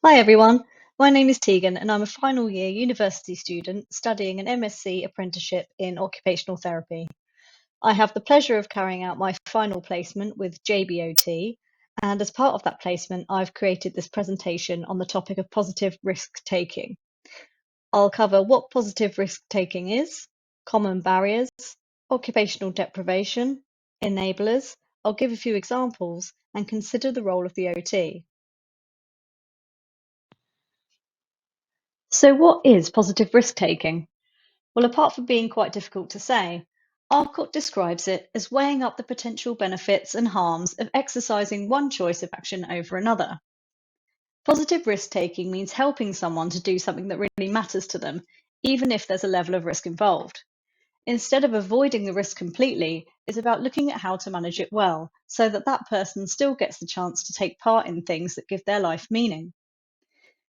Hi everyone, my name is Tegan and I'm a final year university student studying an MSc apprenticeship in occupational therapy. I have the pleasure of carrying out my final placement with JBOT, and as part of that placement, I've created this presentation on the topic of positive risk taking. I'll cover what positive risk taking is, common barriers, occupational deprivation, enablers. I'll give a few examples and consider the role of the OT. So, what is positive risk taking? Well, apart from being quite difficult to say, Alcott describes it as weighing up the potential benefits and harms of exercising one choice of action over another. Positive risk taking means helping someone to do something that really matters to them, even if there's a level of risk involved. Instead of avoiding the risk completely, it's about looking at how to manage it well so that that person still gets the chance to take part in things that give their life meaning.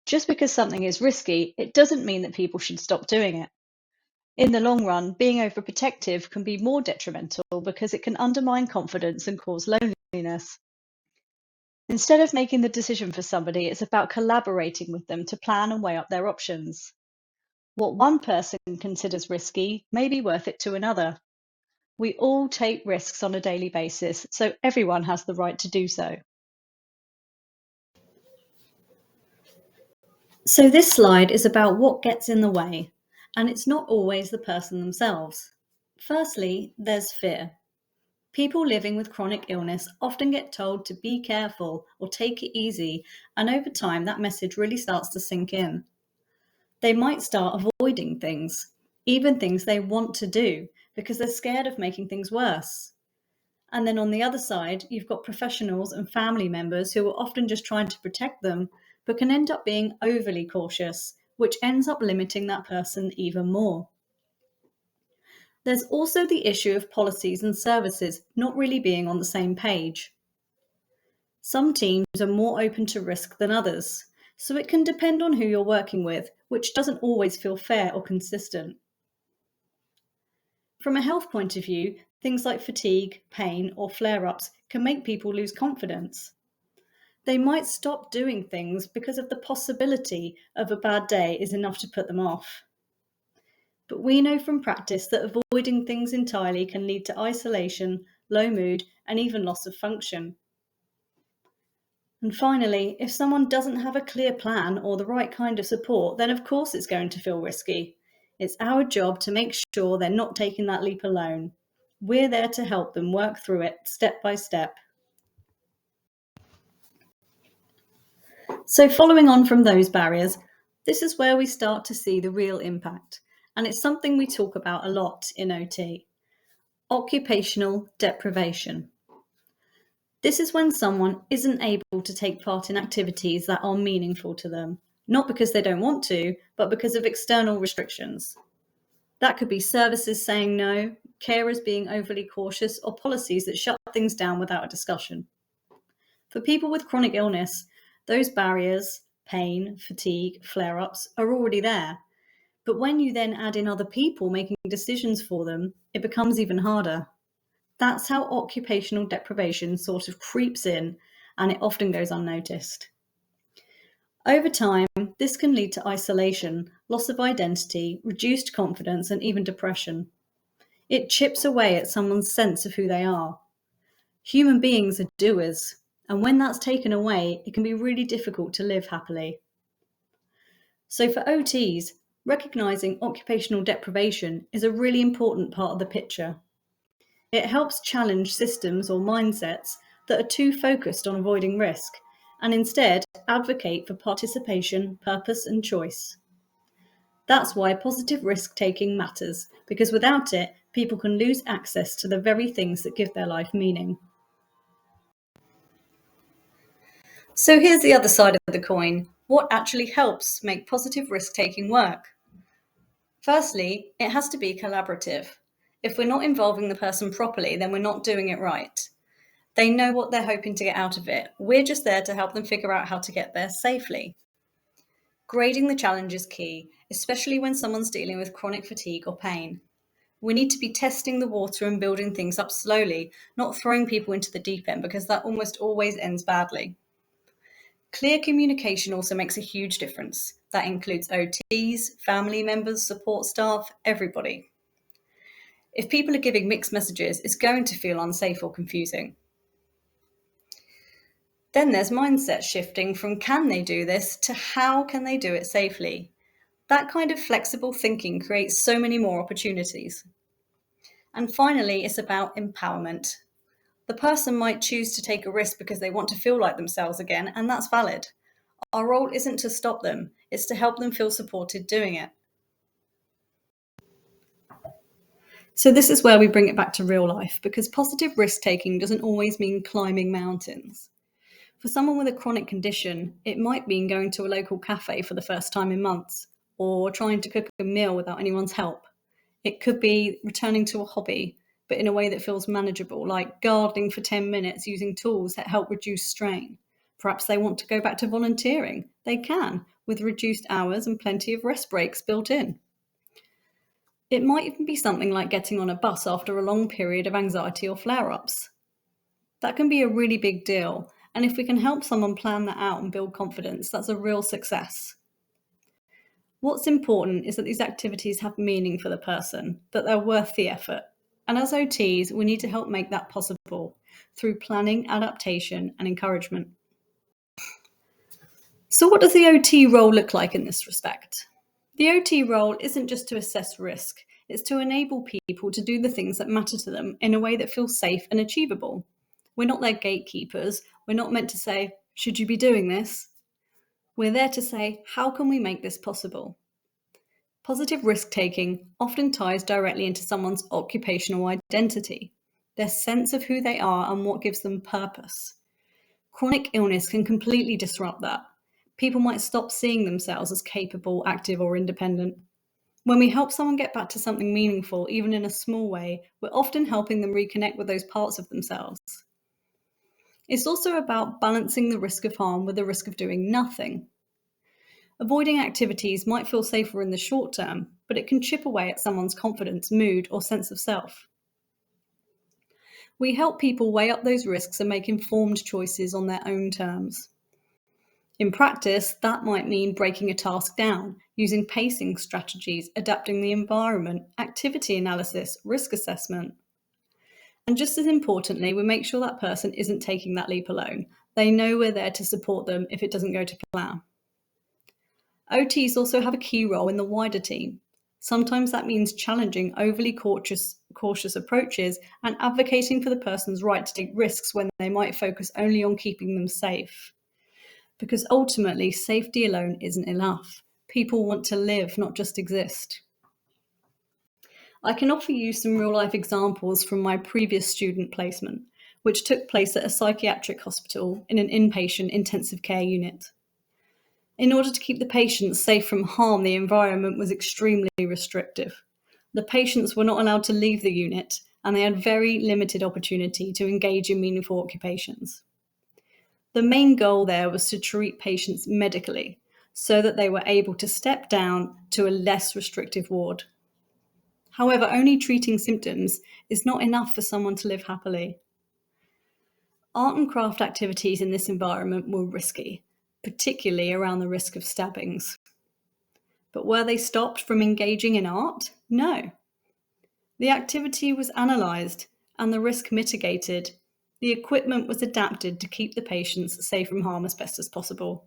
Just because something is risky, it doesn't mean that people should stop doing it. In the long run, being overprotective can be more detrimental because it can undermine confidence and cause loneliness. Instead of making the decision for somebody, it's about collaborating with them to plan and weigh up their options. What one person considers risky may be worth it to another. We all take risks on a daily basis, so everyone has the right to do so. So, this slide is about what gets in the way, and it's not always the person themselves. Firstly, there's fear. People living with chronic illness often get told to be careful or take it easy, and over time that message really starts to sink in. They might start avoiding things, even things they want to do, because they're scared of making things worse. And then on the other side, you've got professionals and family members who are often just trying to protect them, but can end up being overly cautious, which ends up limiting that person even more. There's also the issue of policies and services not really being on the same page. Some teams are more open to risk than others, so it can depend on who you're working with, which doesn't always feel fair or consistent. From a health point of view, things like fatigue, pain, or flare ups can make people lose confidence. They might stop doing things because of the possibility of a bad day is enough to put them off. But we know from practice that avoiding things entirely can lead to isolation, low mood, and even loss of function. And finally, if someone doesn't have a clear plan or the right kind of support, then of course it's going to feel risky. It's our job to make sure they're not taking that leap alone. We're there to help them work through it step by step. So, following on from those barriers, this is where we start to see the real impact. And it's something we talk about a lot in OT: occupational deprivation. This is when someone isn't able to take part in activities that are meaningful to them, not because they don't want to, but because of external restrictions. That could be services saying no, carers being overly cautious, or policies that shut things down without a discussion. For people with chronic illness, those barriers, pain, fatigue, flare ups, are already there. But when you then add in other people making decisions for them, it becomes even harder. That's how occupational deprivation sort of creeps in, and it often goes unnoticed. Over time, this can lead to isolation, loss of identity, reduced confidence, and even depression. It chips away at someone's sense of who they are. Human beings are doers, and when that's taken away, it can be really difficult to live happily. So, for OTs, recognising occupational deprivation is a really important part of the picture. It helps challenge systems or mindsets that are too focused on avoiding risk and instead advocate for participation, purpose, and choice. That's why positive risk taking matters, because without it, people can lose access to the very things that give their life meaning. So here's the other side of the coin. What actually helps make positive risk taking work? Firstly, it has to be collaborative. If we're not involving the person properly, then we're not doing it right. They know what they're hoping to get out of it. We're just there to help them figure out how to get there safely. Grading the challenge is key, especially when someone's dealing with chronic fatigue or pain. We need to be testing the water and building things up slowly, not throwing people into the deep end because that almost always ends badly. Clear communication also makes a huge difference. That includes OTs, family members, support staff, everybody. If people are giving mixed messages, it's going to feel unsafe or confusing. Then there's mindset shifting from can they do this to how can they do it safely. That kind of flexible thinking creates so many more opportunities. And finally, it's about empowerment. The person might choose to take a risk because they want to feel like themselves again, and that's valid. Our role isn't to stop them, it's to help them feel supported doing it. So this is where we bring it back to real life, because positive risk taking doesn't always mean climbing mountains. For someone with a chronic condition, it might mean going to a local cafe for the first time in months, or trying to cook a meal without anyone's help. It could be returning to a hobby, but in a way that feels manageable, like gardening for 10 minutes using tools that help reduce strain. Perhaps they want to go back to volunteering. They can, with reduced hours and plenty of rest breaks built in. It might even be something like getting on a bus after a long period of anxiety or flare-ups. That can be a really big deal, and if we can help someone plan that out and build confidence, that's a real success. What's important is that these activities have meaning for the person, that they're worth the effort. And as OTs, we need to help make that possible through planning, adaptation, and encouragement. So what does the OT role look like in this respect? The OT role isn't just to assess risk, it's to enable people to do the things that matter to them in a way that feels safe and achievable. We're not their gatekeepers. We're not meant to say, should you be doing this? We're there to say, how can we make this possible? Positive risk-taking often ties directly into someone's occupational identity, their sense of who they are and what gives them purpose. Chronic illness can completely disrupt that. People might stop seeing themselves as capable, active, or independent. When we help someone get back to something meaningful, even in a small way, we're often helping them reconnect with those parts of themselves. It's also about balancing the risk of harm with the risk of doing nothing. Avoiding activities might feel safer in the short term, but it can chip away at someone's confidence, mood, or sense of self. We help people weigh up those risks and make informed choices on their own terms. In practice, that might mean breaking a task down, using pacing strategies, adapting the environment, activity analysis, risk assessment. And just as importantly, we make sure that person isn't taking that leap alone. They know we're there to support them if it doesn't go to plan. OTs also have a key role in the wider team. Sometimes that means challenging overly cautious approaches and advocating for the person's right to take risks when they might focus only on keeping them safe. Because ultimately, safety alone isn't enough. People want to live, not just exist. I can offer you some real-life examples from my previous student placement, which took place at a psychiatric hospital in an inpatient intensive care unit. In order to keep the patients safe from harm, the environment was extremely restrictive. The patients were not allowed to leave the unit, and they had very limited opportunity to engage in meaningful occupations. The main goal there was to treat patients medically, so that they were able to step down to a less restrictive ward. However, only treating symptoms is not enough for someone to live happily. Art and craft activities in this environment were risky, particularly around the risk of stabbings. But were they stopped from engaging in art? No. The activity was analysed and the risk mitigated. The equipment was adapted to keep the patients safe from harm as best as possible.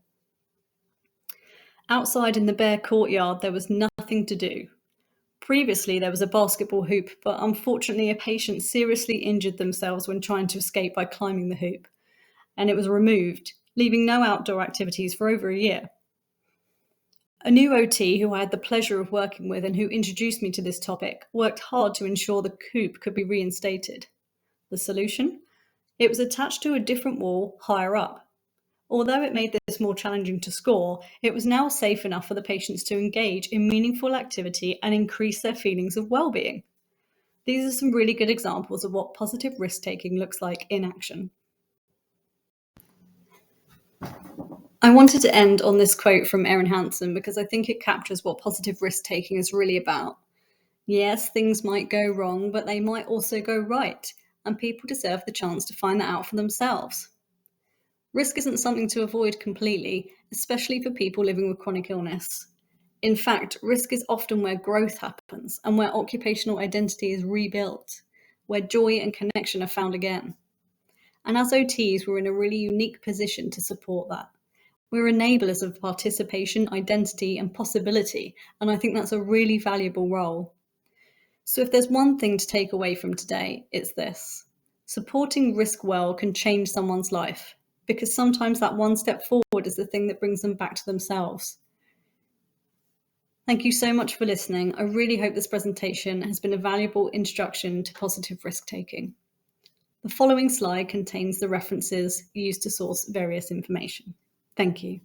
Outside in the bare courtyard, there was nothing to do. Previously, there was a basketball hoop, but unfortunately a patient seriously injured themselves when trying to escape by climbing the hoop, and it was removed, leaving no outdoor activities for over a year. A new OT who I had the pleasure of working with and who introduced me to this topic worked hard to ensure the hoop could be reinstated. The solution? It was attached to a different wall higher up. Although it made this more challenging to score, it was now safe enough for the patients to engage in meaningful activity and increase their feelings of well-being. These are some really good examples of what positive risk-taking looks like in action. I wanted to end on this quote from Erin Hansen because I think it captures what positive risk-taking is really about. Yes, things might go wrong, but they might also go right, and people deserve the chance to find that out for themselves. Risk isn't something to avoid completely, especially for people living with chronic illness. In fact, risk is often where growth happens and where occupational identity is rebuilt, where joy and connection are found again. And as OTs, we're in a really unique position to support that. We're enablers of participation, identity, and possibility, and I think that's a really valuable role. So if there's one thing to take away from today, it's this. Supporting risk well can change someone's life, because sometimes that one step forward is the thing that brings them back to themselves. Thank you so much for listening. I really hope this presentation has been a valuable introduction to positive risk-taking. The following slide contains the references used to source various information. Thank you.